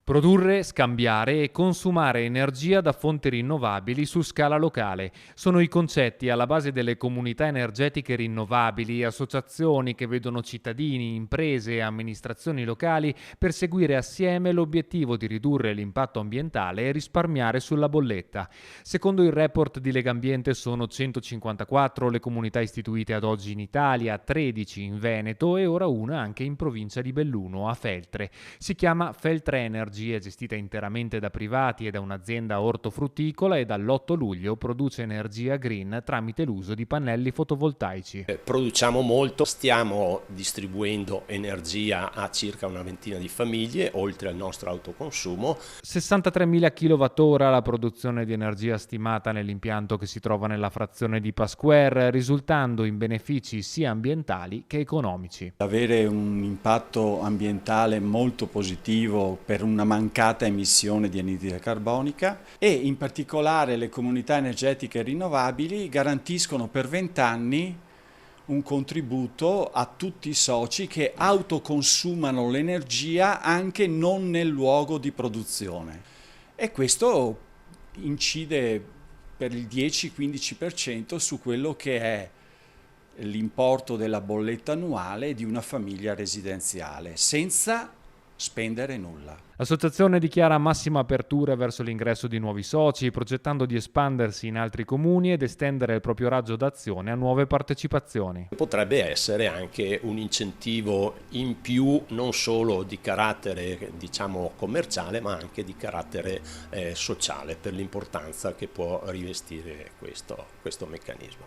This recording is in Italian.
Produrre, scambiare e consumare energia da fonti rinnovabili su scala locale. Sono i concetti alla base delle comunità energetiche rinnovabili, associazioni che vedono cittadini, imprese e amministrazioni locali perseguire assieme l'obiettivo di ridurre l'impatto ambientale e risparmiare sulla bolletta. Secondo il report di Legambiente sono 154 le comunità istituite ad oggi in Italia, 13 in Veneto e ora una anche in provincia di Belluno, a Feltre. Si chiama Feltre Energy, è gestita interamente da privati e da un'azienda ortofrutticola e dall'8 luglio produce energia green tramite l'uso di pannelli fotovoltaici. Produciamo molto, stiamo distribuendo energia a circa una ventina di famiglie, oltre al nostro autoconsumo. 63.000 kWh la produzione di energia stimata nell'impianto che si trova nella frazione di Pasquer, risultando in benefici sia ambientali che economici. Avere un impatto ambientale molto positivo per una mancata emissione di anidride carbonica e in particolare le comunità energetiche rinnovabili garantiscono per 20 anni un contributo a tutti i soci che autoconsumano l'energia anche non nel luogo di produzione e questo incide per il 10-15% su quello che è l'importo della bolletta annuale di una famiglia residenziale senza spendere nulla. L'associazione dichiara massima apertura verso l'ingresso di nuovi soci, progettando di espandersi in altri comuni ed estendere il proprio raggio d'azione a nuove partecipazioni. Potrebbe essere anche un incentivo in più non solo di carattere commerciale ma anche di carattere sociale per l'importanza che può rivestire questo meccanismo.